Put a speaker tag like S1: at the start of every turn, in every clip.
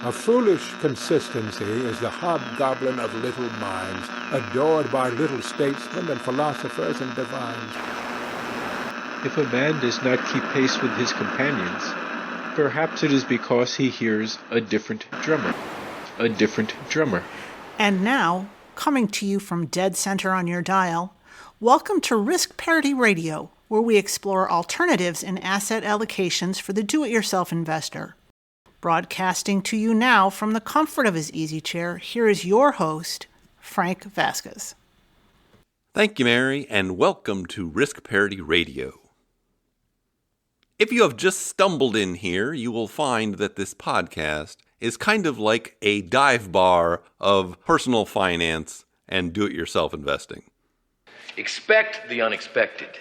S1: A foolish consistency is the hobgoblin of little minds, adored by little statesmen and philosophers and divines.
S2: If a man does not keep pace with his companions, perhaps it is because he hears a different drummer. A different drummer.
S3: And now, coming to you from dead center on your dial, welcome to Risk Parity Radio, where we explore alternatives in asset allocations for the do-it-yourself investor. Broadcasting to you now from the comfort of his easy chair, here is your host, Frank Vasquez.
S4: Thank you, Mary, and welcome to Risk Parity Radio. If you have just stumbled in here, you will find that this podcast is kind of like a dive bar of personal finance and do-it-yourself investing.
S5: Expect the unexpected.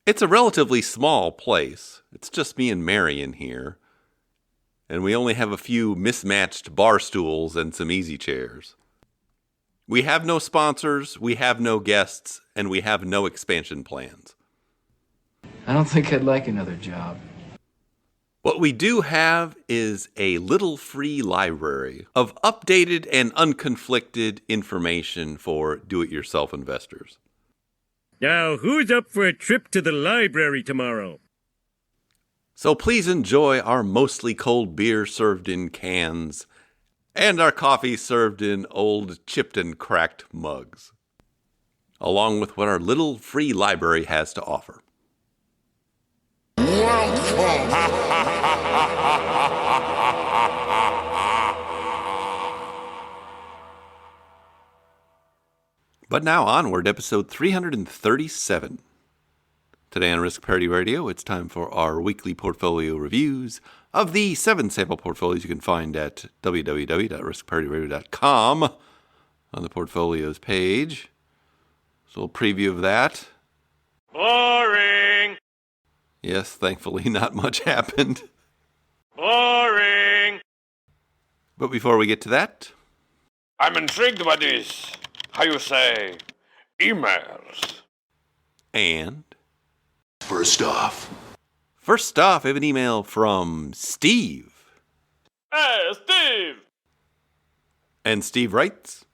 S4: It's a relatively small place. It's just me and Mary in here. And we only have a few mismatched bar stools and some easy chairs. We have no sponsors, we have no guests, and we have no expansion plans.
S6: I don't think I'd like another job.
S4: What we do have is a little free library of updated and unconflicted information for do-it-yourself investors.
S7: Now, who's up for a trip to the library tomorrow?
S4: So please enjoy our mostly cold beer served in cans and our coffee served in old chipped and cracked mugs, along with what our little free library has to offer. But now onward, episode 337. Today on Risk Parity Radio, it's time for our weekly portfolio reviews of the 7 sample portfolios you can find at www.riskparityradio.com on the portfolios page. So a little preview of that.
S7: Boring!
S4: Yes, thankfully not much happened.
S7: Boring!
S4: But before we get to that,
S8: I'm intrigued by this, how you say, emails.
S4: and...
S8: First off,
S4: we have an email from Steve.
S7: Hey, Steve!
S4: And Steve writes,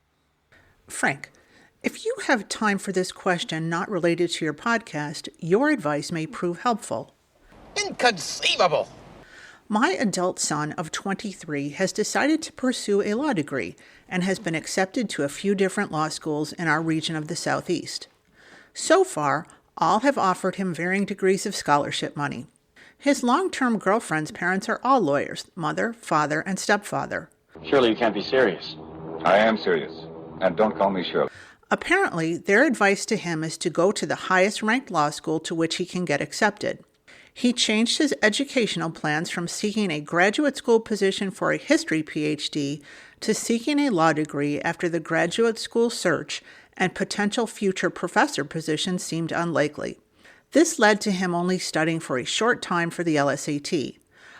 S3: Frank, if you have time for this question not related to your podcast, your advice may prove helpful.
S9: Inconceivable!
S3: My adult son of 23 has decided to pursue a law degree and has been accepted to a few different law schools in our region of the Southeast. So far, all have offered him varying degrees of scholarship money. His long-term girlfriend's parents are all lawyers, mother, father, and stepfather.
S10: Surely you can't be serious.
S11: I am serious. And don't call me Shirley.
S3: Apparently, their advice to him is to go to the highest-ranked law school to which he can get accepted. He changed his educational plans from seeking a graduate school position for a history PhD to seeking a law degree after the graduate school search and potential future professor positions seemed unlikely. This led to him only studying for a short time for the LSAT.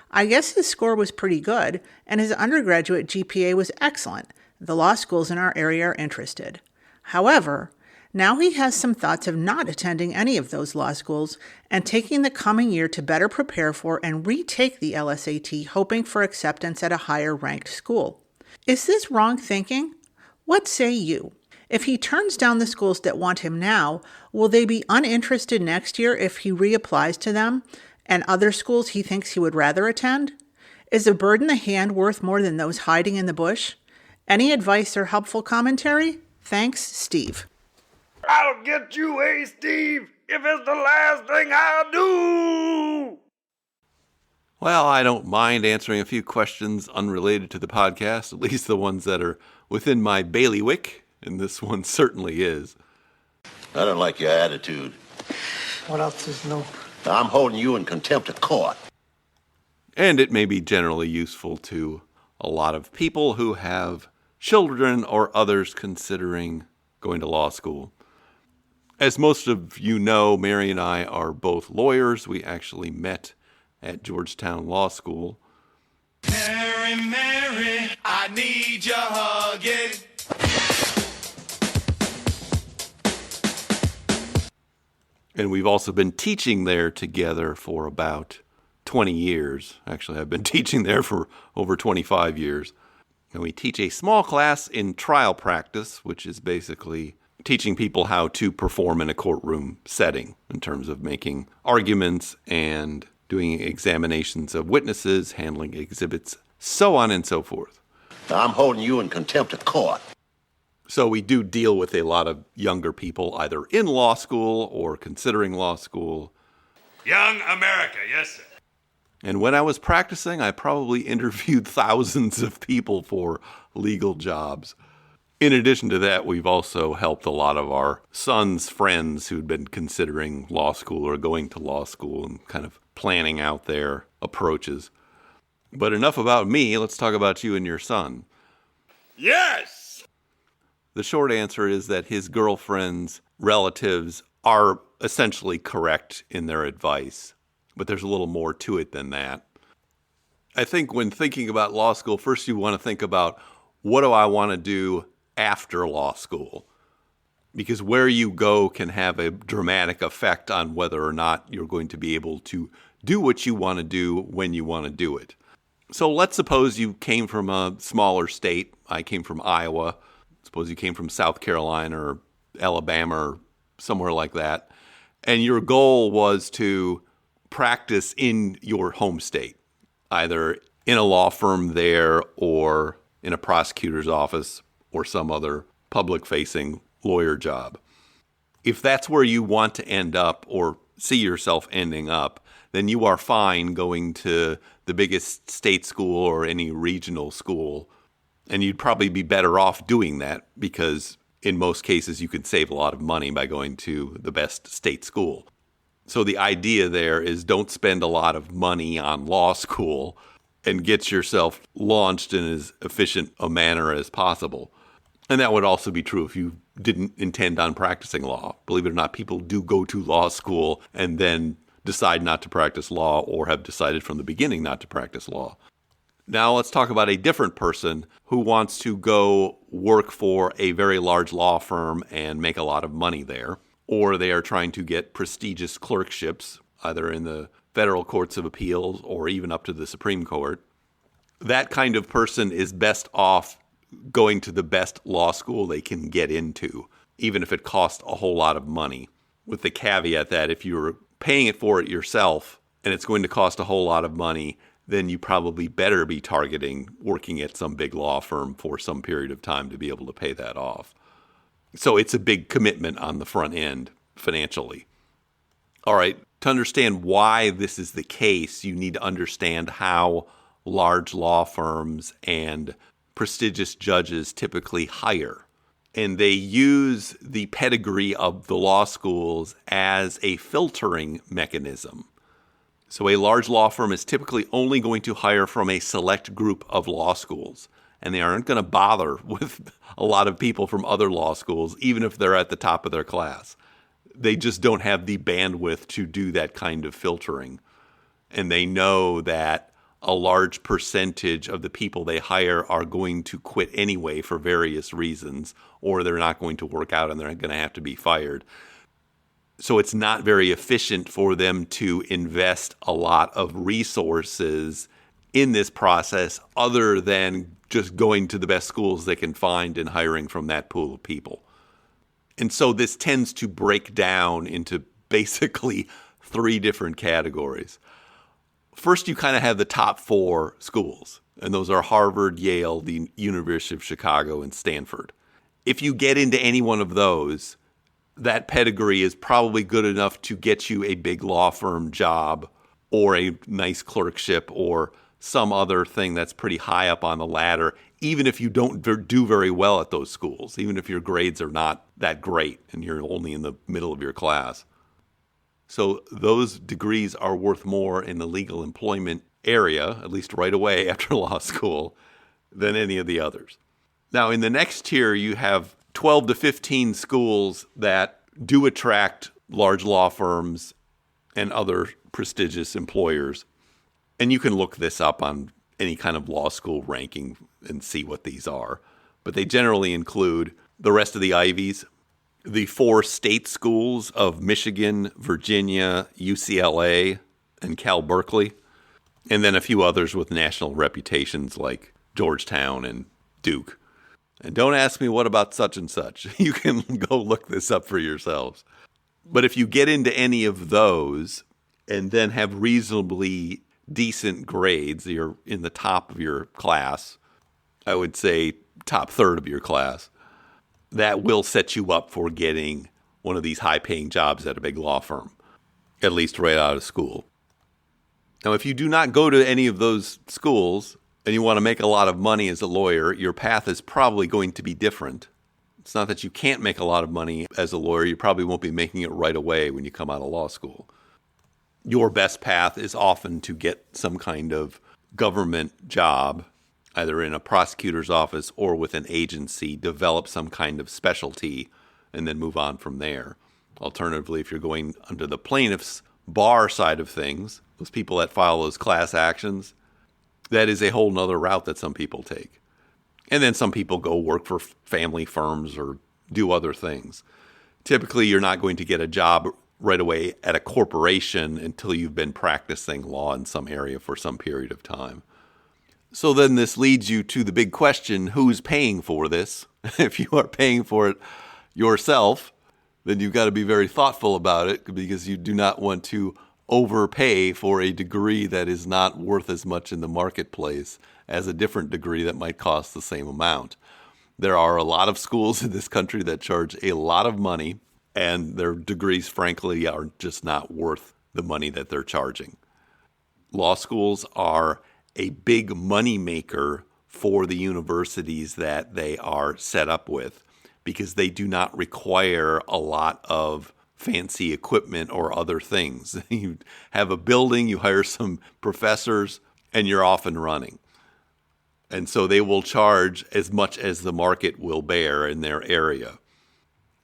S3: I guess his score was pretty good, and his undergraduate GPA was excellent. The law schools in our area are interested. However, now he has some thoughts of not attending any of those law schools and taking the coming year to better prepare for and retake the LSAT, hoping for acceptance at a higher-ranked school. Is this wrong thinking? What say you? If he turns down the schools that want him now, will they be uninterested next year if he reapplies to them and other schools he thinks he would rather attend? Is a bird in the hand worth more than those hiding in the bush? Any advice or helpful commentary? Thanks, Steve.
S8: I'll get you, hey Steve, if it's the last thing I'll do.
S4: Well, I don't mind answering a few questions unrelated to the podcast, at least the ones that are within my bailiwick. And this one certainly is.
S12: I don't like your attitude.
S9: What else is new?
S12: I'm holding you in contempt of court.
S4: And it may be generally useful to a lot of people who have children or others considering going to law school. As most of you know, Mary and I are both lawyers. We actually met at Georgetown Law School.
S13: Mary, Mary, I need your hugging.
S4: And we've also been teaching there together for about 20 years. Actually, I've been teaching there for over 25 years. And we teach a small class in trial practice, which is basically teaching people how to perform in a courtroom setting in terms of making arguments and doing examinations of witnesses, handling exhibits, so on and so forth.
S12: I'm holding you in contempt of court.
S4: So we do deal with a lot of younger people either in law school or considering law school.
S13: Young America, yes, sir.
S4: And when I was practicing, I probably interviewed thousands of people for legal jobs. In addition to that, we've also helped a lot of our sons' friends who'd been considering law school or going to law school and kind of planning out their approaches. But enough about me. Let's talk about you and your son.
S13: Yes!
S4: The short answer is that his girlfriend's relatives are essentially correct in their advice, but there's a little more to it than that. I think when thinking about law school, first you want to think about, what do I want to do after law school? Because where you go can have a dramatic effect on whether or not you're going to be able to do what you want to do when you want to do it. So let's suppose you came from a smaller state. I came from Iowa. Suppose you came from South Carolina or Alabama or somewhere like that. And your goal was to practice in your home state, either in a law firm there or in a prosecutor's office or some other public-facing lawyer job. If that's where you want to end up or see yourself ending up, then you are fine going to the biggest state school or any regional school. And you'd probably be better off doing that because in most cases you could save a lot of money by going to the best state school. So the idea there is don't spend a lot of money on law school and get yourself launched in as efficient a manner as possible. And that would also be true if you didn't intend on practicing law. Believe it or not, people do go to law school and then decide not to practice law or have decided from the beginning not to practice law. Now let's talk about a different person who wants to go work for a very large law firm and make a lot of money there, or they are trying to get prestigious clerkships, either in the federal courts of appeals or even up to the Supreme Court. That kind of person is best off going to the best law school they can get into, even if it costs a whole lot of money, with the caveat that if you're paying it for it yourself and it's going to cost a whole lot of money, then you probably better be targeting working at some big law firm for some period of time to be able to pay that off. So it's a big commitment on the front end financially. All right, to understand why this is the case, you need to understand how large law firms and prestigious judges typically hire. And they use the pedigree of the law schools as a filtering mechanism. So a large law firm is typically only going to hire from a select group of law schools. And they aren't going to bother with a lot of people from other law schools, even if they're at the top of their class. They just don't have the bandwidth to do that kind of filtering. And they know that a large percentage of the people they hire are going to quit anyway for various reasons, or they're not going to work out and they're going to have to be fired. So it's not very efficient for them to invest a lot of resources in this process other than just going to the best schools they can find and hiring from that pool of people. And so this tends to break down into basically three different categories. First, you kind of have the top four schools, and those are Harvard, Yale, the University of Chicago, and Stanford. If you get into any one of those, that pedigree is probably good enough to get you a big law firm job or a nice clerkship or some other thing that's pretty high up on the ladder, even if you don't do very well at those schools, even if your grades are not that great and you're only in the middle of your class. So those degrees are worth more in the legal employment area, at least right away after law school, than any of the others. Now, in the next tier, you have 12 to 15 schools that do attract large law firms and other prestigious employers. And you can look this up on any kind of law school ranking and see what these are. But they generally include the rest of the Ivies, the 4 state schools of Michigan, Virginia, UCLA, and Cal Berkeley. And then a few others with national reputations like Georgetown and Duke. And don't ask me what about such and such. You can go look this up for yourselves. But if you get into any of those and then have reasonably decent grades, you're in the top of your class, I would say top third of your class, that will set you up for getting one of these high-paying jobs at a big law firm, at least right out of school. Now, if you do not go to any of those schools and you want to make a lot of money as a lawyer, your path is probably going to be different. It's not that you can't make a lot of money as a lawyer. You probably won't be making it right away when you come out of law school. Your best path is often to get some kind of government job, either in a prosecutor's office or with an agency, develop some kind of specialty, and then move on from there. Alternatively, if you're going under the plaintiff's bar side of things, those people that file those class actions, that is a whole nother route that some people take. And then some people go work for family firms or do other things. Typically, you're not going to get a job right away at a corporation until you've been practicing law in some area for some period of time. So then this leads you to the big question, who's paying for this? If you are paying for it yourself, then you've got to be very thoughtful about it, because you do not want to overpay for a degree that is not worth as much in the marketplace as a different degree that might cost the same amount. There are a lot of schools in this country that charge a lot of money, and their degrees, frankly, are just not worth the money that they're charging. Law schools are a big money maker for the universities that they are set up with, because they do not require a lot of fancy equipment or other things. You have a building, you hire some professors, and you're off and running. And so they will charge as much as the market will bear in their area.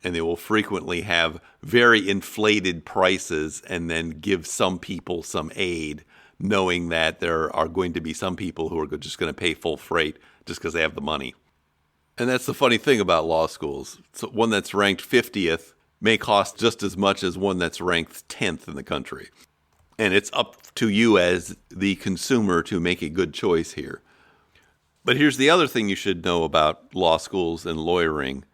S4: And they will frequently have very inflated prices and then give some people some aid, knowing that there are going to be some people who are just going to pay full freight just because they have the money. And that's the funny thing about law schools. So one that's ranked 50th may cost just as much as one that's ranked 10th in the country. And it's up to you as the consumer to make a good choice here. But here's the other thing you should know about law schools and lawyering,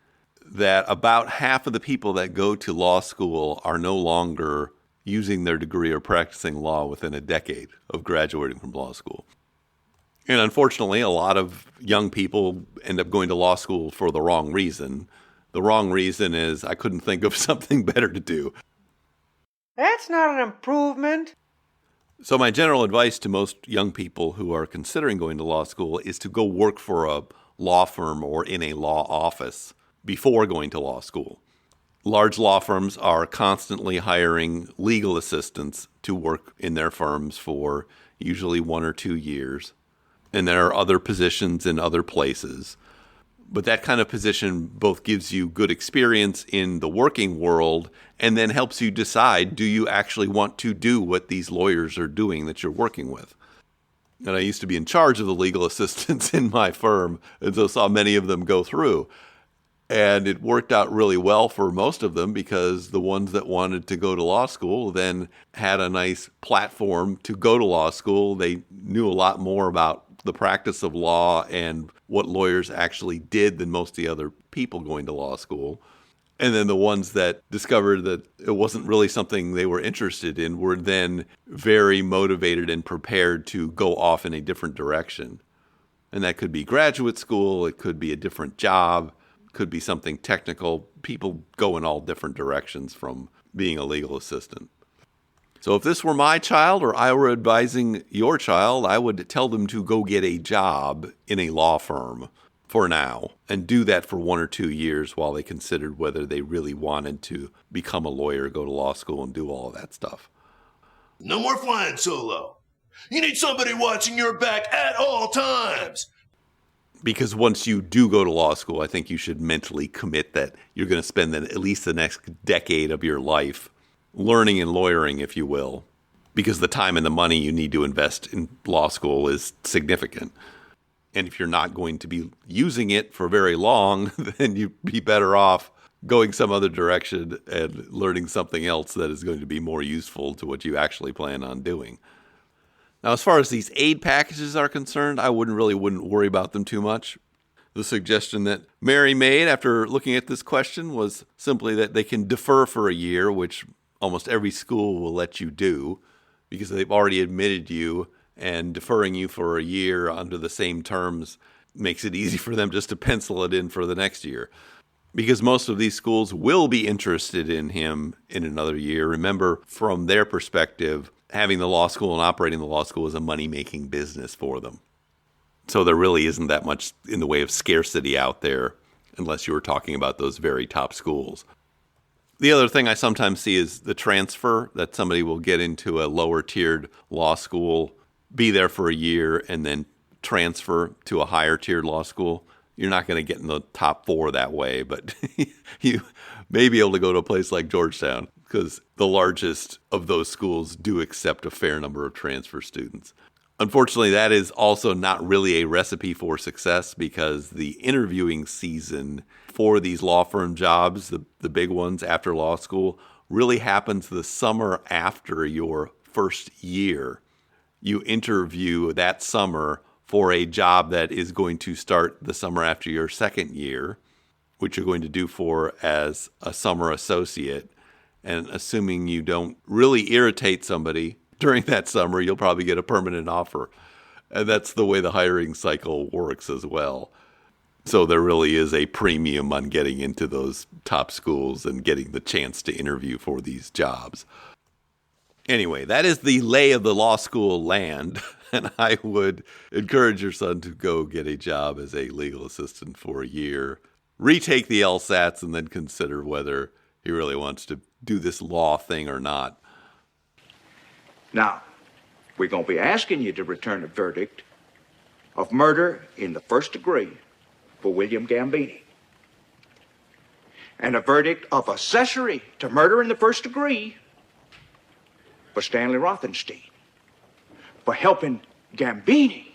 S4: that about half of the people that go to law school are no longer using their degree or practicing law within a decade of graduating from law school. And unfortunately, a lot of young people end up going to law school for the wrong reason. The wrong reason is, I couldn't think of something better to do.
S9: That's not an improvement.
S4: So my general advice to most young people who are considering going to law school is to go work for a law firm or in a law office before going to law school. Large law firms are constantly hiring legal assistants to work in their firms for usually 1 or 2 years. And there are other positions in other places. But that kind of position both gives you good experience in the working world and then helps you decide, do you actually want to do what these lawyers are doing that you're working with? And I used to be in charge of the legal assistants in my firm, and so saw many of them go through. And it worked out really well for most of them, because the ones that wanted to go to law school then had a nice platform to go to law school. They knew a lot more about the practice of law and what lawyers actually did than most of the other people going to law school. And then the ones that discovered that it wasn't really something they were interested in were then very motivated and prepared to go off in a different direction. And that could be graduate school, it could be a different job, could be something technical. People go in all different directions from being a legal assistant. So if this were my child or I were advising your child, I would tell them to go get a job in a law firm for now and do that for 1 or 2 years while they considered whether they really wanted to become a lawyer, go to law school, and do all of that stuff.
S14: No more flying solo. You need somebody watching your back at all times.
S4: Because once you do go to law school, I think you should mentally commit that you're going to spend at least the next decade of your life learning and lawyering, if you will, because the time and the money you need to invest in law school is significant. And if you're not going to be using it for very long, then you'd be better off going some other direction and learning something else that is going to be more useful to what you actually plan on doing. Now, as far as these aid packages are concerned, I wouldn't worry about them too much. The suggestion that Mary made after looking at this question was simply that they can defer for a year, which almost every school will let you do because they've already admitted you, and deferring you for a year under the same terms makes it easy for them just to pencil it in for the next year. Because most of these schools will be interested in him in another year. Remember, from their perspective, having the law school and operating the law school is a money-making business for them. So there really isn't that much in the way of scarcity out there, unless you were talking about those very top schools. The other thing I sometimes see is the transfer, that somebody will get into a lower-tiered law school, be there for a year, and then transfer to a higher-tiered law school. You're not going to get in the top 4 that way, but you may be able to go to a place like Georgetown because the largest of those schools do accept a fair number of transfer students. Unfortunately, that is also not really a recipe for success because the interviewing season for these law firm jobs, the big ones after law school, really happens the summer after your first year. You interview that summer for a job that is going to start the summer after your second year, which you're going to do for as a summer associate. And assuming you don't really irritate somebody during that summer, you'll probably get a permanent offer. And that's the way the hiring cycle works as well. So there really is a premium on getting into those top schools and getting the chance to interview for these jobs. Anyway, that is the lay of the law school land. And I would encourage your son to go get a job as a legal assistant for a year, retake the LSATs, and then consider whether he really wants to do this law thing or not.
S15: Now, we're going to be asking you to return a verdict of murder in the first degree for William Gambini, and a verdict of accessory to murder in the first degree for Stanley Rothenstein, for helping Gambini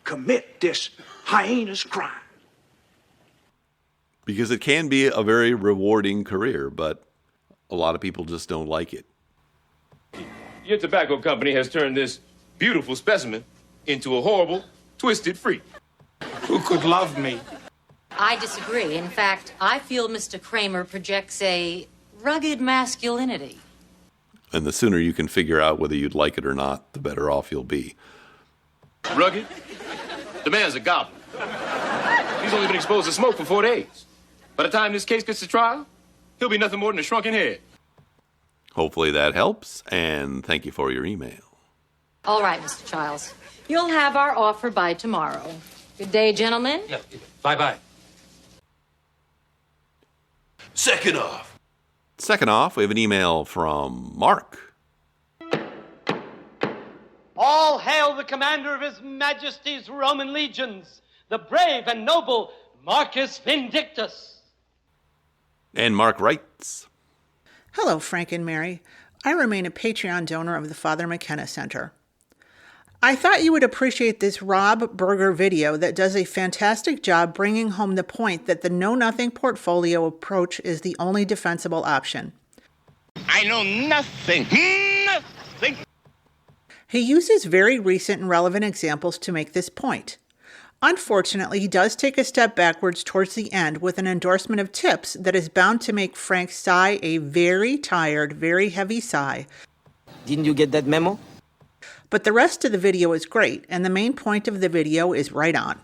S15: commit this heinous crime.
S4: Because it can be a very rewarding career, but a lot of people just don't like it.
S16: Your tobacco company has turned this beautiful specimen into a horrible, twisted freak.
S9: Who could love me?
S17: I disagree. In fact, I feel Mr. Kramer projects a rugged masculinity.
S4: And the sooner you can figure out whether you'd like it or not, the better off you'll be.
S16: Rugged? The man's a goblin. He's only been exposed to smoke for 4 days. By the time this case gets to trial, he'll be nothing more than a shrunken head.
S4: Hopefully that helps, and thank you for your email.
S17: All right, Mr. Childs. You'll have our offer by tomorrow. Good day, gentlemen.
S16: Yeah, bye-bye.
S14: Second off,
S4: we have an email from Mark.
S18: All hail the commander of His Majesty's Roman legions, the brave and noble Marcus Vindictus.
S4: And Mark writes,
S3: Hello, Frank and Mary. I remain a Patreon donor of the Father McKenna Center. I thought you would appreciate this Rob Berger video that does a fantastic job bringing home the point that the know-nothing portfolio approach is the only defensible option.
S19: I know nothing. Nothing.
S3: He uses very recent and relevant examples to make this point. Unfortunately, he does take a step backwards towards the end with an endorsement of tips that is bound to make Frank's sigh a very tired, very heavy sigh.
S20: Didn't you get that memo?
S3: But the rest of the video is great, and the main point of the video is right on.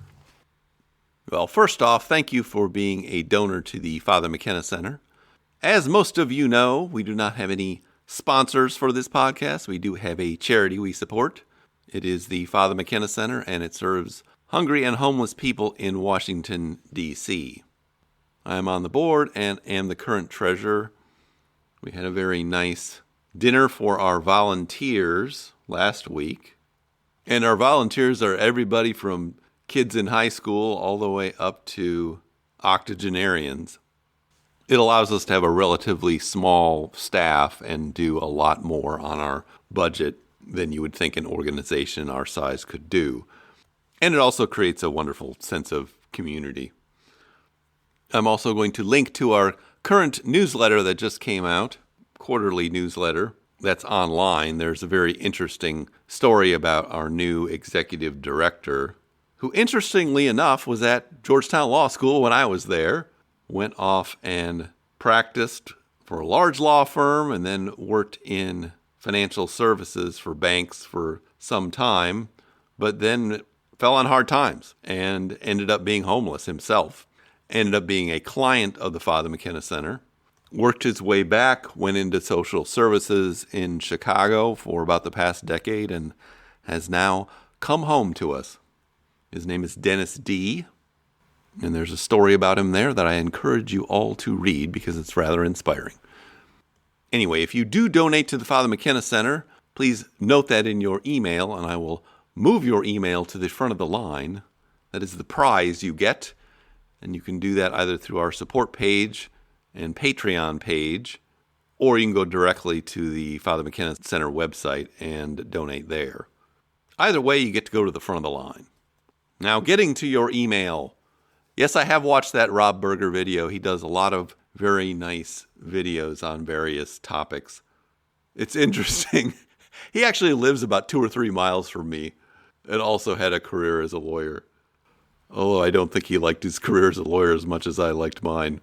S4: Well, first off, thank you for being a donor to the Father McKenna Center. As most of you know, we do not have any sponsors for this podcast. We do have a charity we support. It is the Father McKenna Center, and it serves hungry and homeless people in Washington, D.C. I am on the board and am the current treasurer. We had a very nice dinner for our volunteers last week. And our volunteers are everybody from kids in high school all the way up to octogenarians. It allows us to have a relatively small staff and do a lot more on our budget than you would think an organization our size could do. And it also creates a wonderful sense of community. I'm also going to link to our current newsletter that just came out, quarterly newsletter. that's online, there's a very interesting story about our new executive director, who, interestingly enough, was at Georgetown Law School when I was there, went off and practiced for a large law firm and then worked in financial services for banks for some time, but then fell on hard times and ended up being homeless himself. Ended up being a client of the Father McKenna Center. Worked his way back, went into social services in Chicago for about the past decade, and has now come home to us. His name is Dennis D., and there's a story about him there that I encourage you all to read because it's rather inspiring. Anyway, if you do donate to the Father McKenna Center, please note that in your email, and I will move your email to the front of the line. That is the prize you get, and you can do that either through our support page and Patreon page, or you can go directly to the Father McKenna Center website and donate there. Either way, you get to go to the front of the line. Now, getting to your email. Yes, I have watched that Rob Berger video. He does a lot of very nice videos on various topics. It's interesting. He actually lives about 2 or 3 miles from me and also had a career as a lawyer. Although I don't think he liked his career as a lawyer as much as I liked mine.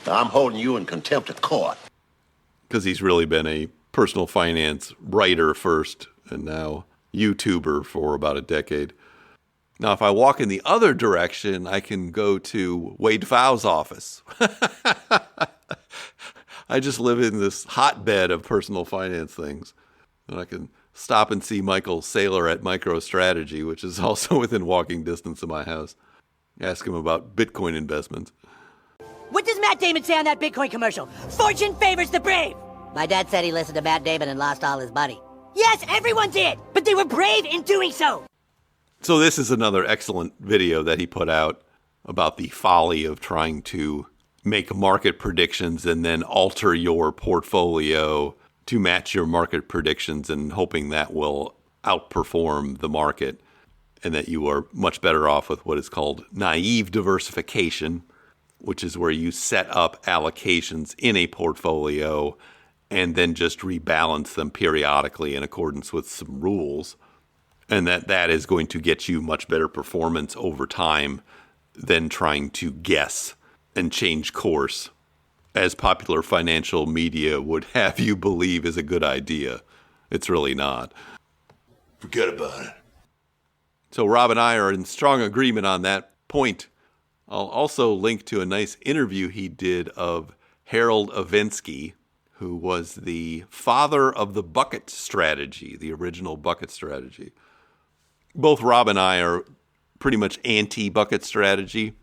S12: I'm holding you in contempt of court.
S4: Because he's really been a personal finance writer first and now YouTuber for about a decade. Now, if I walk in the other direction, I can go to Wade Pfau's office. I just live in this hotbed of personal finance things. And I can stop and see Michael Saylor at MicroStrategy, which is also within walking distance of my house. Ask him about Bitcoin investments.
S21: What does Matt Damon say on that Bitcoin commercial? Fortune favors the brave! My dad said he listened to Matt Damon and lost all his money. Yes, everyone did! But they were brave in doing so!
S4: So this is another excellent video that he put out about the folly of trying to make market predictions and then alter your portfolio to match your market predictions and hoping that will outperform the market and that you are much better off with what is called naive diversification, which is where you set up allocations in a portfolio and then just rebalance them periodically in accordance with some rules. And that is going to get you much better performance over time than trying to guess and change course, as popular financial media would have you believe is a good idea. It's really not.
S14: Forget about it.
S4: So Rob and I are in strong agreement on that point. I'll also link to a nice interview he did of Harold Avensky, who was the father of the bucket strategy, the original bucket strategy. Both Rob and I are pretty much anti-bucket strategy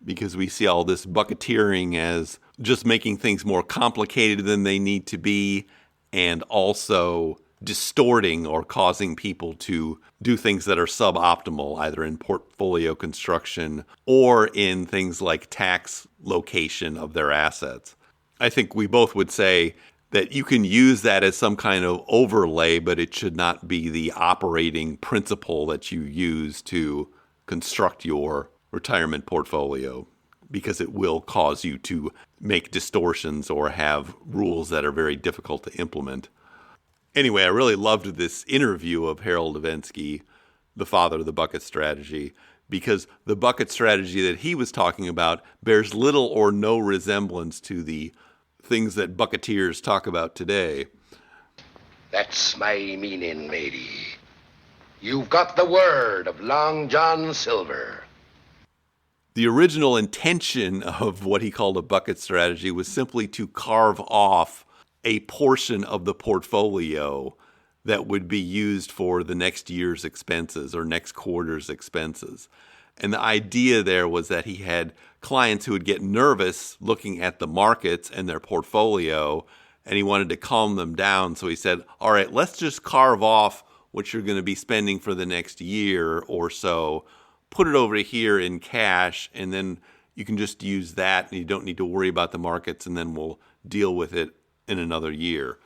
S4: because we see all this bucketeering as just making things more complicated than they need to be and also distorting or causing people to do things that are suboptimal, either in portfolio construction or in things like tax location of their assets. I think we both would say that you can use that as some kind of overlay, but it should not be the operating principle that you use to construct your retirement portfolio, because it will cause you to make distortions or have rules that are very difficult to implement. Anyway, I really loved this interview of Harold Avensky, the father of the bucket strategy, because the bucket strategy that he was talking about bears little or no resemblance to the things that bucketeers talk about today.
S19: That's my meaning, matey. You've got the word of Long John Silver.
S4: The original intention of what he called a bucket strategy was simply to carve off a portion of the portfolio that would be used for the next year's expenses or next quarter's expenses. And the idea there was that he had clients who would get nervous looking at the markets and their portfolio, and he wanted to calm them down. So he said, all right, let's just carve off what you're going to be spending for the next year or so, put it over here in cash, and then you can just use that, and you don't need to worry about the markets, and then we'll deal with it in another year.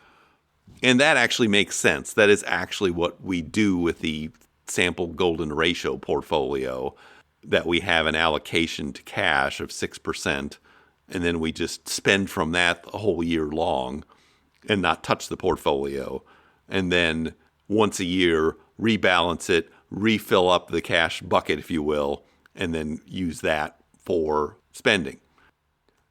S4: And that actually makes sense. That is actually what we do with the sample golden ratio portfolio, that we have an allocation to cash of 6%, and then we just spend from that a whole year long. and not touch the portfolio. And then once a year, rebalance it, refill up the cash bucket, if you will, and then use that for spending.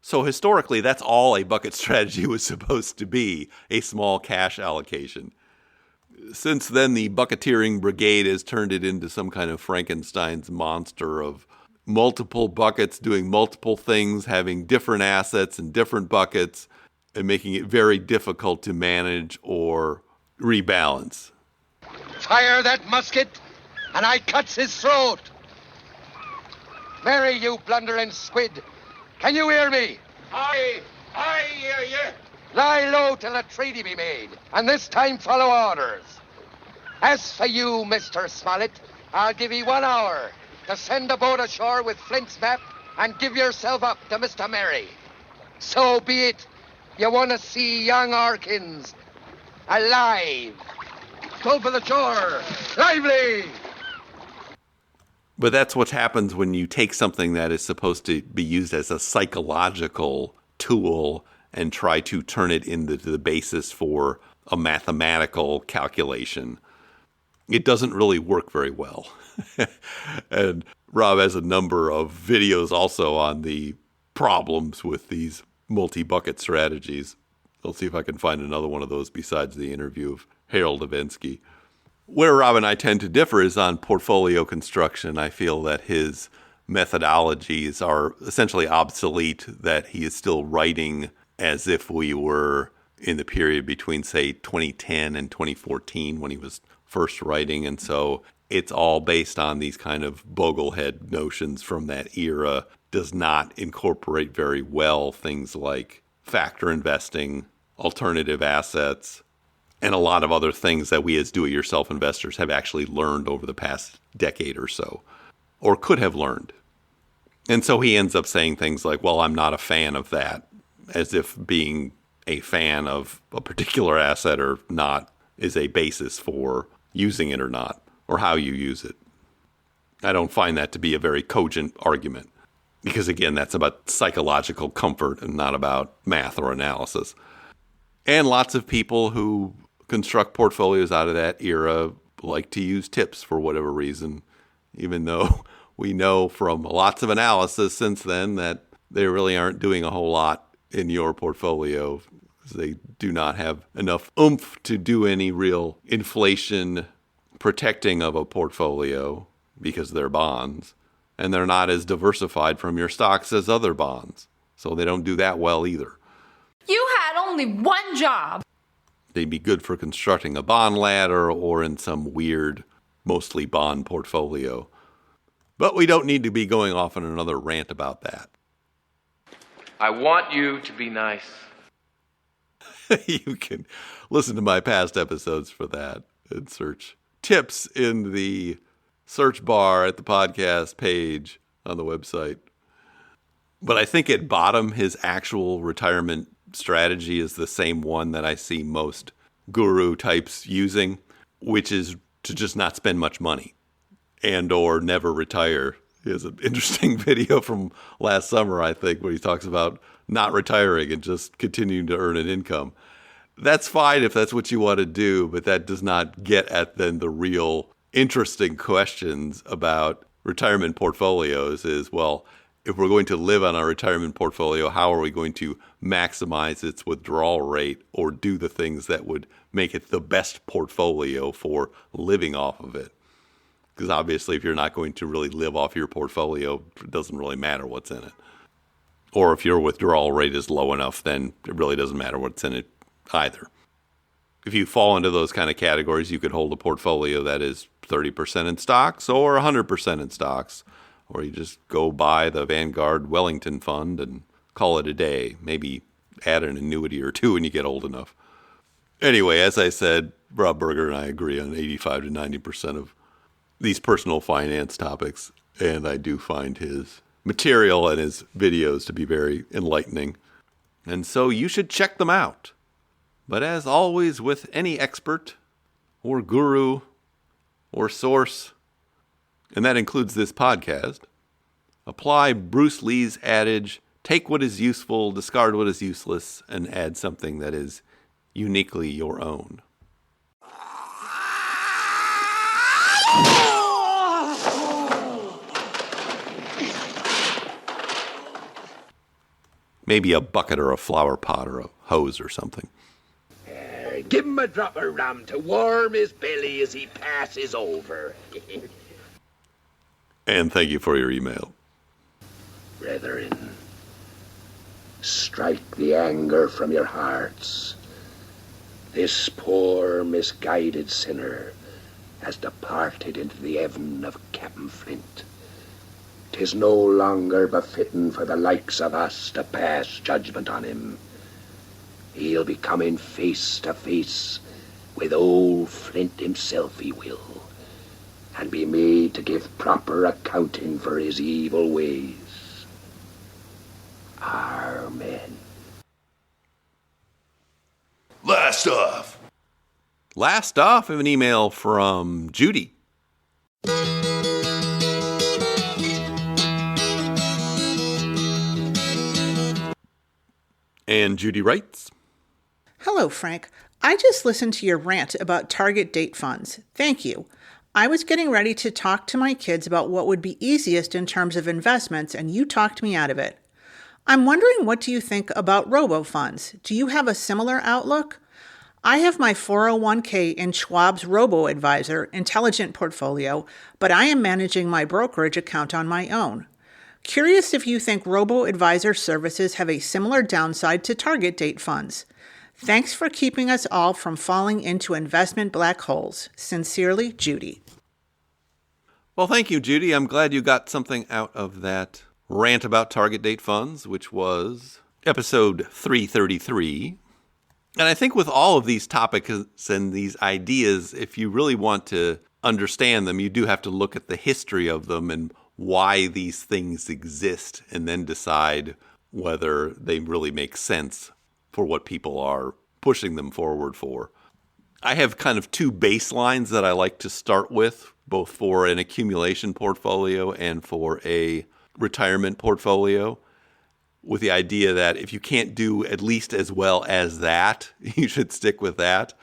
S4: So historically, that's all a bucket strategy was supposed to be, a small cash allocation. Since then, the Bucketeering brigade has turned it into some kind of Frankenstein's monster of multiple buckets doing multiple things, having different assets in different buckets, and making it very difficult to manage or rebalance.
S19: Fire that musket, and I cuts his throat. Mary, you blundering squid, can you hear me?
S13: I hear you.
S19: Lie low till a treaty be made, and this time follow orders. As for you, Mr. Smollett, I'll give you 1 hour to send a boat ashore with Flint's map and give yourself up to Mr. Merry. So be it. You want to see young Harkins alive. Go for the shore. Lively!
S4: But that's what happens when you take something that is supposed to be used as a psychological tool and try to turn it into the basis for a mathematical calculation. It doesn't really work very well. And Rob has a number of videos also on the problems with these multi-bucket strategies. I'll see if I can find another one of those besides the interview of Harold Avinsky. Where Rob and I tend to differ is on portfolio construction. I feel that his methodologies are essentially obsolete, that he is still writing as if we were in the period between, say, 2010 and 2014 when he was first writing. And so it's all based on these kind of boglehead notions from that era, does not incorporate very well things like factor investing, alternative assets, and a lot of other things that we as do-it-yourself investors have actually learned over the past decade or so, or could have learned. And so he ends up saying things like, well, I'm not a fan of that, as if being a fan of a particular asset or not is a basis for using it or not, or how you use it. I don't find that to be a very cogent argument, because again, that's about psychological comfort and not about math or analysis. And lots of people who construct portfolios out of that era like to use tips for whatever reason, even though we know from lots of analysis since then that they really aren't doing a whole lot in your portfolio. They do not have enough oomph to do any real inflation protecting of a portfolio because they're bonds, and they're not as diversified from your stocks as other bonds, so they don't do that well either.
S1: You had only one job.
S4: They'd be good for constructing a bond ladder or in some weird, mostly bond portfolio. But we don't need to be going off on another rant about that.
S5: I want you to be nice.
S4: You can listen to my past episodes for that and search tips in the search bar at the podcast page on the website. But I think at bottom, his actual retirement strategy is the same one that I see most guru types using, which is to just not spend much money and or never retire. He has an interesting video from last summer, I think, where he talks about not retiring and just continuing to earn an income. That's fine if that's what you want to do, but that does not get at then the real interesting questions about retirement portfolios is, well, if we're going to live on our retirement portfolio, how are we going to maximize its withdrawal rate or do the things that would make it the best portfolio for living off of it? Because obviously, if you're not going to really live off your portfolio, it doesn't really matter what's in it. Or if your withdrawal rate is low enough, then it really doesn't matter what's in it either. If you fall into those kind of categories, you could hold a portfolio that is 30% in stocks or 100% in stocks. Or you just go buy the Vanguard Wellington Fund and call it a day. Maybe add an annuity or two when you get old enough. Anyway, as I said, Rob Berger and I agree on 85 to 90% of these personal finance topics. And I do find his material and his videos to be very enlightening. And so you should check them out. But as always with any expert or guru or source, and that includes this podcast, apply Bruce Lee's adage, take what is useful, discard what is useless, and add something that is uniquely your own. Maybe a bucket or a flower pot or a hose or something.
S19: Give him a drop of rum to warm his belly as he passes over.
S4: And thank you for your email.
S19: Brethren, strike the anger from your hearts. This poor, misguided sinner has departed into the heaven of Captain Flint. 'Tis no longer befitting for the likes of us to pass judgment on him. He'll be coming face to face with old Flint himself, he will, and be made to give proper accounting for his evil ways. Amen.
S14: Last off,
S4: I have an email from Judy. And Judy writes,
S3: Hello, Frank. I just listened to your rant about target date funds. Thank you. I was getting ready to talk to my kids about what would be easiest in terms of investments, and you talked me out of it. I'm wondering, what do you think about robo-funds? Do you have a similar outlook? I have my 401k in Schwab's Robo-Advisor Intelligent Portfolio, but I am managing my brokerage account on my own. Curious if you think Robo-Advisor services have a similar downside to target date funds. Thanks for keeping us all from falling into investment black holes. Sincerely, Judy.
S4: Well, thank you, Judy. I'm glad you got something out of that rant about target date funds, which was episode 333. And I think with all of these topics and these ideas, if you really want to understand them, you do have to look at the history of them and why these things exist, and then decide whether they really make sense for what people are pushing them forward for. I have kind of two baselines that I like to start with, both for an accumulation portfolio and for a retirement portfolio, with the idea that if you can't do at least as well as that, you should stick with that.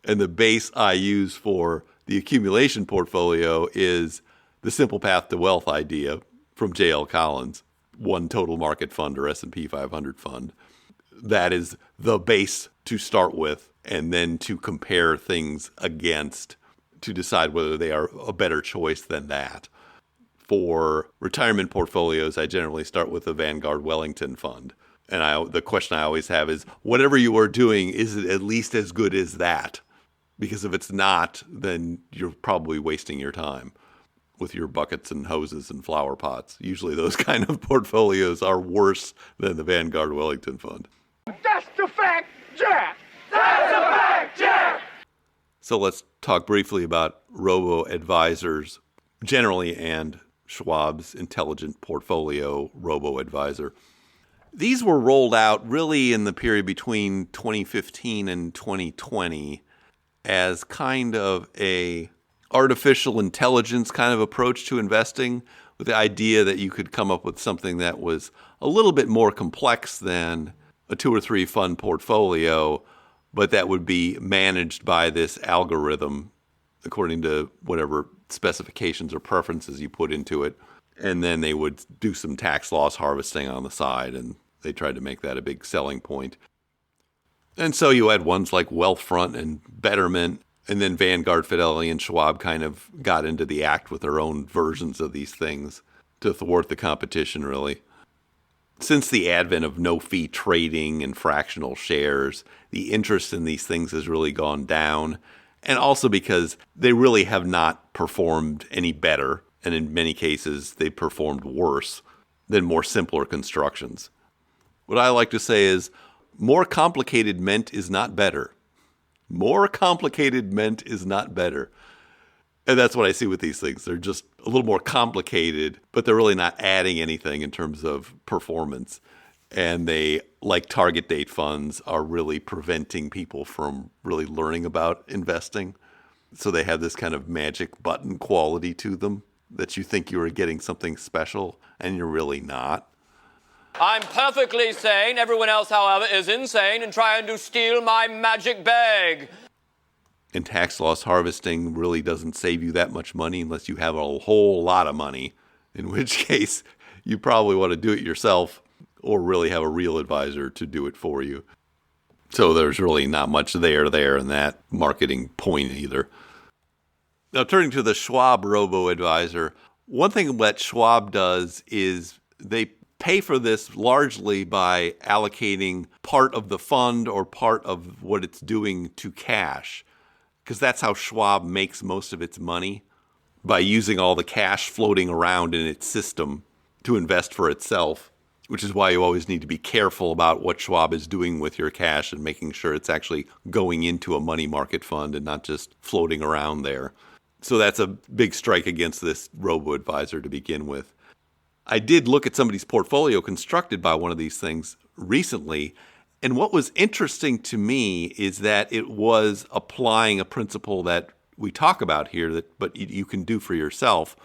S4: And the base I use for the accumulation portfolio is the Simple Path to Wealth idea from J.L. Collins, one total market fund or S&P 500 fund. That is the base to start with, and then to compare things against to decide whether they are a better choice than that. For retirement portfolios, I generally start with the Vanguard Wellington Fund. And the question I always have is, whatever you are doing, is it at least as good as that? Because if it's not, then you're probably wasting your time with your buckets and hoses and flower pots. Usually those kind of portfolios are worse than the Vanguard Wellington Fund.
S13: That's the fact, Jack! That's a fact, Jack!
S4: So let's talk briefly about robo-advisors generally and Schwab's Intelligent Portfolio Robo-Advisor. These were rolled out really in the period between 2015 and 2020 as kind of a artificial intelligence kind of approach to investing, with the idea that you could come up with something that was a little bit more complex than a 2 or 3 fund portfolio, but that would be managed by this algorithm according to whatever specifications or preferences you put into it. And then they would do some tax loss harvesting on the side, and they tried to make that a big selling point. And so you had ones like Wealthfront and Betterment, and then Vanguard, Fidelity, and Schwab kind of got into the act with their own versions of these things to thwart the competition, really. Since the advent of no-fee trading and fractional shares, the interest in these things has really gone down. And also because they really have not performed any better, and in many cases they performed worse than more simpler constructions. What I like to say is, more complicated meant is not better. More complicated meant is not better. And that's what I see with these things. They're just a little more complicated, but they're really not adding anything in terms of performance. And they, like target date funds, are really preventing people from really learning about investing. So they have this kind of magic button quality to them that you think you are getting something special, and you're really not.
S2: I'm perfectly sane. Everyone else, however, is insane and trying to steal my magic bag.
S4: And tax loss harvesting really doesn't save you that much money unless you have a whole lot of money, in which case you probably want to do it yourself or really have a real advisor to do it for you. So there's really not much there in that marketing point either. Now, turning to the Schwab robo-advisor, one thing that Schwab does is they pay for this largely by allocating part of the fund or part of what it's doing to cash, because that's how Schwab makes most of its money, by using all the cash floating around in its system to invest for itself, which is why you always need to be careful about what Schwab is doing with your cash and making sure it's actually going into a money market fund and not just floating around there. So that's a big strike against this robo-advisor to begin with. I did look at somebody's portfolio constructed by one of these things recently, and what was interesting to me is that it was applying a principle that we talk about here, but you can do for yourself,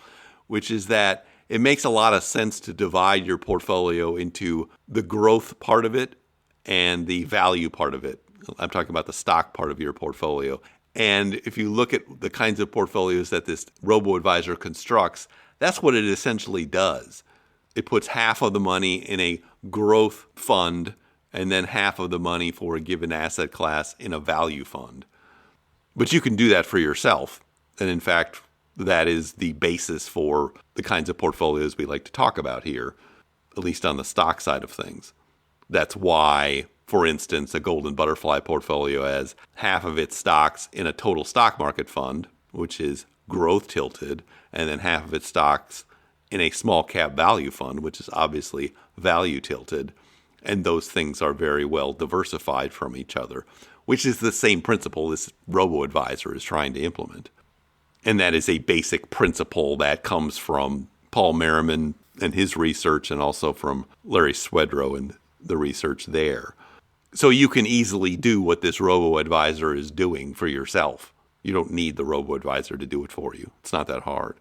S4: which is that it makes a lot of sense to divide your portfolio into the growth part of it and the value part of it. I'm talking about the stock part of your portfolio. And if you look at the kinds of portfolios that this robo-advisor constructs, that's what it essentially does. It puts half of the money in a growth fund and then half of the money for a given asset class in a value fund. But you can do that for yourself. And in fact, that is the basis for the kinds of portfolios we like to talk about here, at least on the stock side of things. That's why, for instance, a golden butterfly portfolio has half of its stocks in a total stock market fund, which is growth tilted, and then half of its stocks in a small cap value fund, which is obviously value tilted. And those things are very well diversified from each other, which is the same principle this robo-advisor is trying to implement. And that is a basic principle that comes from Paul Merriman and his research, and also from Larry Swedroe and the research there. So you can easily do what this robo-advisor is doing for yourself. You don't need the robo-advisor to do it for you. It's not that hard.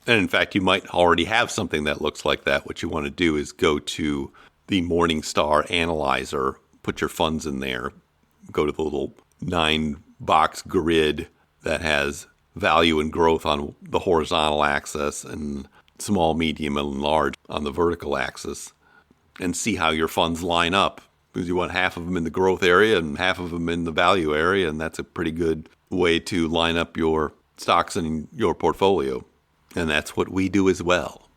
S4: And in fact, you might already have something that looks like that. What you want to do is go to the Morningstar Analyzer, put your funds in there, go to the little 9-box grid that has value and growth on the horizontal axis and small, medium, and large on the vertical axis, and see how your funds line up. Because you want half of them in the growth area and half of them in the value area, and that's a pretty good way to line up your stocks in your portfolio. And that's what we do as well.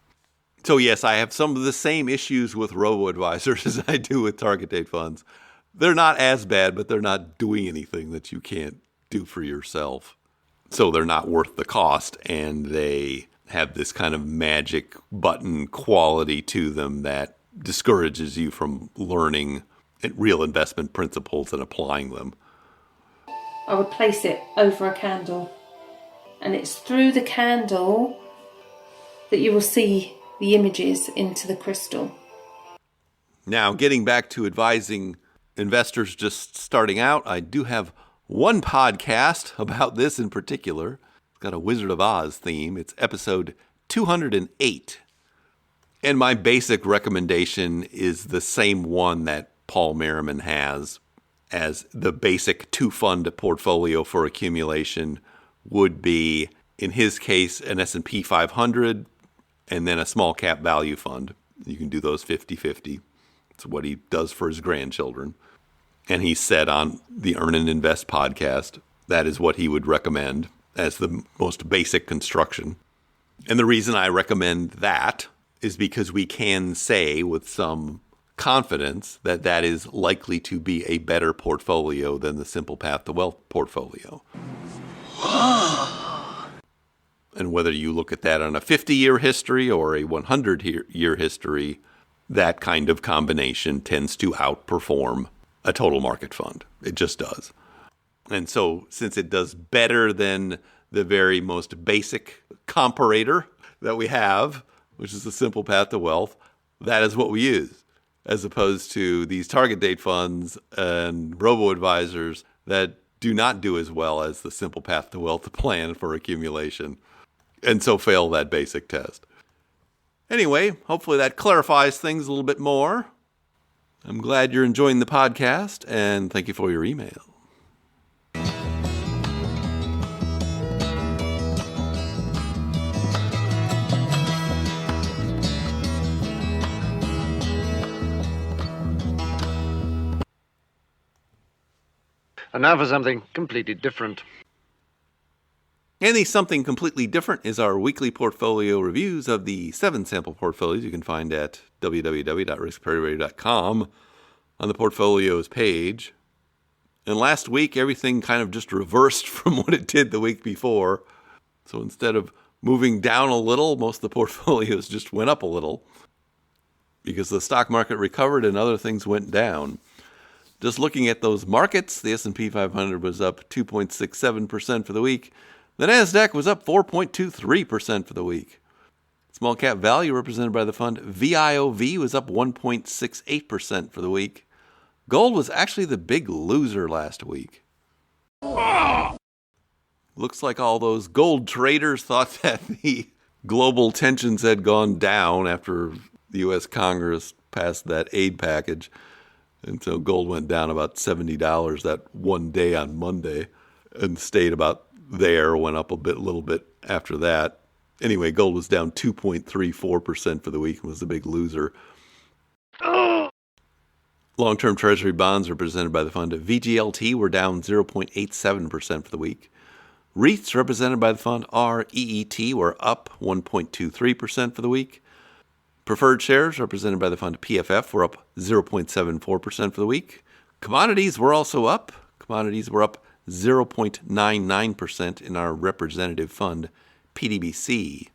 S4: So yes, I have some of the same issues with robo-advisors as I do with target date funds. They're not as bad, but they're not doing anything that you can't do for yourself. So they're not worth the cost, and they have this kind of magic button quality to them that discourages you from learning real investment principles and applying them.
S22: I would place it over a candle, and it's through the candle that you will see the images into the crystal.
S4: Now, getting back to advising investors just starting out, I do have one podcast about this in particular. It's got a Wizard of Oz theme. It's episode 208. And my basic recommendation is the same one that Paul Merriman has, as the basic two-fund portfolio for accumulation would be, in his case, an S&P 500 and then a small cap value fund. You can do those 50-50. It's what he does for his grandchildren. And he said on the Earn and Invest podcast, that is what he would recommend as the most basic construction. And the reason I recommend that is because we can say with some confidence that that is likely to be a better portfolio than the Simple Path to Wealth portfolio. And whether you look at that on a 50-year history or a 100-year history, that kind of combination tends to outperform a total market fund. It just does. And so since it does better than the very most basic comparator that we have, which is the Simple Path to Wealth, that is what we use, as opposed to these target date funds and robo-advisors that do not do as well as the Simple Path to Wealth plan for accumulation, and so fail that basic test. Anyway, hopefully that clarifies things a little bit more. I'm glad you're enjoying the podcast, and thank you for your email.
S8: And now for something completely different.
S4: And the something completely different is our weekly portfolio reviews of the 7 sample portfolios you can find at www.riskpartyradio.com on the portfolios page. And last week, everything kind of just reversed from what it did the week before. So instead of moving down a little, most of the portfolios just went up a little because the stock market recovered and other things went down. Just looking at those markets, the S&P 500 was up 2.67% for the week. The NASDAQ was up 4.23% for the week. Small cap value represented by the fund VIOV was up 1.68% for the week. Gold was actually the big loser last week. Looks like all those gold traders thought that the global tensions had gone down after the U.S. Congress passed that aid package. And so gold went down about $70 that one day on Monday and stayed about there, went up a little bit after that. Anyway, gold was down 2.34% for the week and was the big loser. Long-term treasury bonds represented by the fund VGLT were down 0.87% for the week. REITs represented by the fund REET were up 1.23% for the week. Preferred shares represented by the fund PFF were up 0.74% for the week. Commodities were also up. Commodities were up 0.99% in our representative fund PDBC.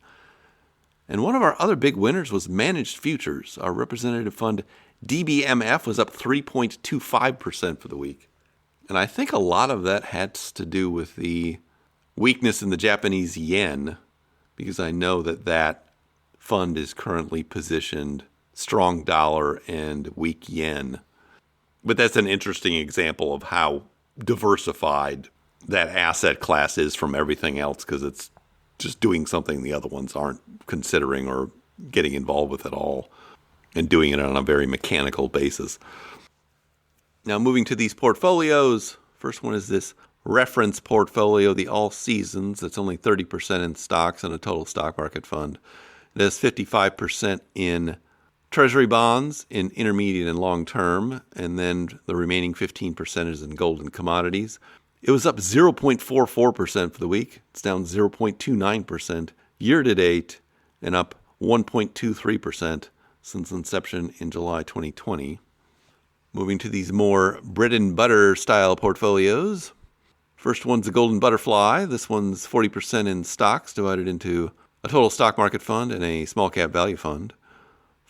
S4: And one of our other big winners was managed futures. Our representative fund DBMF was up 3.25% for the week. And I think a lot of that has to do with the weakness in the Japanese yen, because I know that fund is currently positioned strong dollar and weak yen. But that's an interesting example of how diversified that asset class is from everything else, because it's just doing something the other ones aren't considering or getting involved with at all, and doing it on a very mechanical basis. Now moving to these portfolios, first one is this reference portfolio, the All Seasons. It's only 30% in stocks and a total stock market fund. It has 55% in treasury bonds in intermediate and long term, and then the remaining 15% is in gold and commodities. It was up 0.44% for the week. It's down 0.29% year to date, and up 1.23% since inception in July 2020. Moving to these more bread and butter style portfolios. First one's the Golden Butterfly. This one's 40% in stocks divided into a total stock market fund and a small cap value fund.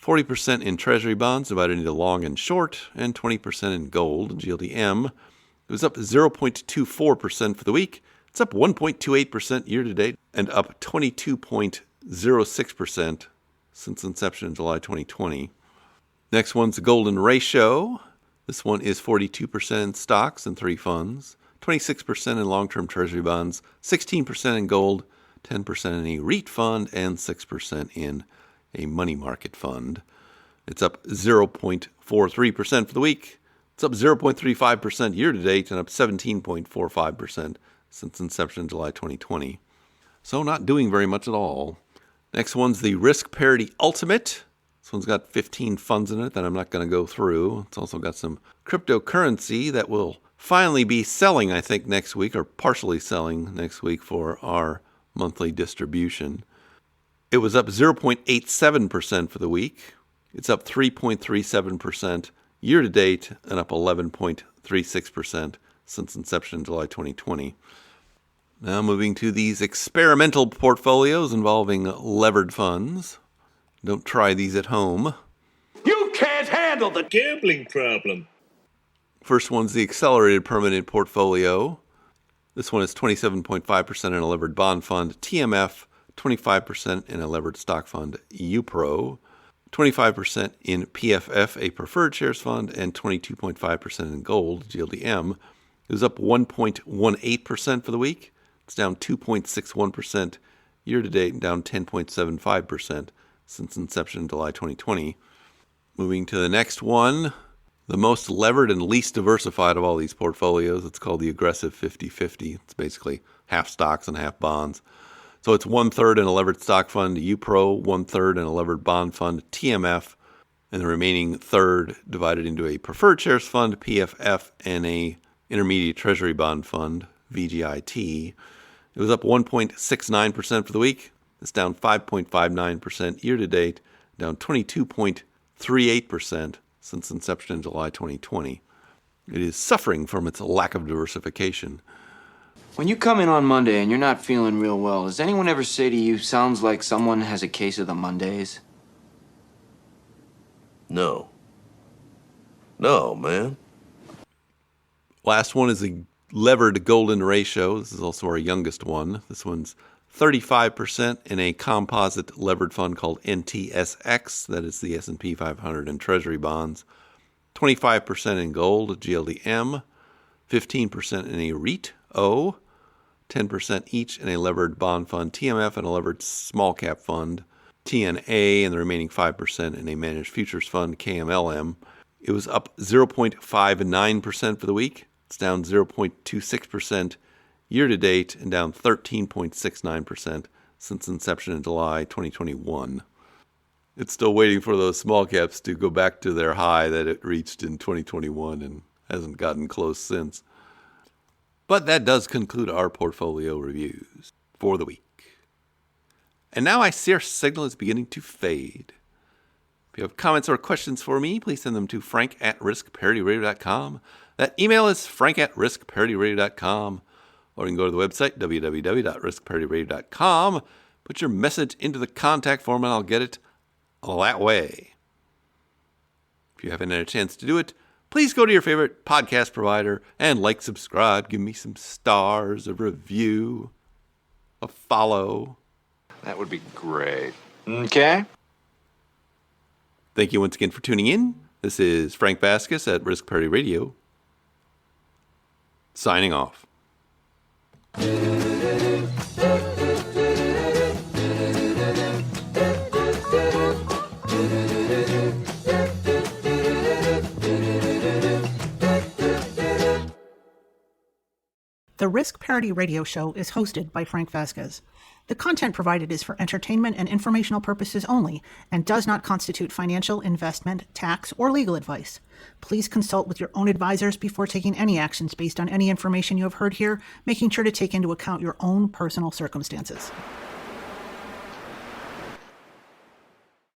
S4: 40% in treasury bonds divided into long and short, and 20% in gold, GLDM. It was up 0.24% for the week. It's up 1.28% year to date, and up 22.06% since inception in July 2020. Next one's the Golden Ratio. This one is 42% in stocks and 3 funds, 26% in long-term treasury bonds, 16% in gold, 10% in a REIT fund, and 6% in a money market fund. It's up 0.43% for the week. It's up 0.35% year to date, and up 17.45% since inception in July 2020. So not doing very much at all. Next one's the Risk Parity Ultimate. This one's got 15 funds in it that I'm not going to go through. It's also got some cryptocurrency that will finally be selling, I think, next week, or partially selling next week for our monthly distribution. It was up 0.87% for the week. It's up 3.37% year to date, and up 11.36% since inception in July 2020. Now moving to these experimental portfolios involving levered funds. Don't try these at home.
S14: You can't handle the gambling problem.
S4: First one's the Accelerated Permanent Portfolio. This one is 27.5% in a levered bond fund, TMF, 25% in a levered stock fund, UPRO, 25% in PFF, a preferred shares fund, and 22.5% in gold, GLDM. It was up 1.18% for the week. It's down 2.61% year to date, and down 10.75% since inception in July 2020. Moving to the next one, the most levered and least diversified of all these portfolios. It's called the aggressive 50-50. It's basically half stocks and half bonds. So it's 1/3 in a levered stock fund, UPRO, 1/3 in a levered bond fund, TMF, and the remaining third divided into a preferred shares fund, PFF, and a intermediate treasury bond fund, VGIT. It was up 1.69% for the week. It's down 5.59% year to date, down 22.38% since inception in July 2020. It is suffering from its lack of diversification.
S20: When you come in on Monday and you're not feeling real well, does anyone ever say to you, sounds like someone has a case of the Mondays?
S12: No. No, man.
S4: Last one is the levered golden ratio. This is also our youngest one. This one's 35% in a composite levered fund called NTSX. That is the S&P 500 and Treasury bonds. 25% in gold, GLDM. 15% in a REIT, O. 10% each in a levered bond fund, TMF, and a levered small cap fund, TNA, and the remaining 5% in a managed futures fund, KMLM. It was up 0.59% for the week. It's down 0.26% year to date and down 13.69% since inception in July 2021. It's still waiting for those small caps to go back to their high that it reached in 2021 and hasn't gotten close since. But that does conclude our portfolio reviews for the week. And now I see our signal is beginning to fade. If you have comments or questions for me, please send them to frank@riskparityradio.com. That email is frank@riskparityradio.com. Or you can go to the website, www.riskparityradio.com. Put your message into the contact form and I'll get it that way. If you haven't had a chance to do it, please go to your favorite podcast provider and like, subscribe, give me some stars, a review, a follow.
S20: That would be great. Okay.
S4: Thank you once again for tuning in. This is Frank Vasquez at Risk Parity Radio, signing off.
S3: The Risk Parity Radio Show is hosted by Frank Vasquez. The content provided is for entertainment and informational purposes only and does not constitute financial, investment, tax, or legal advice. Please consult with your own advisors before taking any actions based on any information you have heard here, making sure to take into account your own personal circumstances.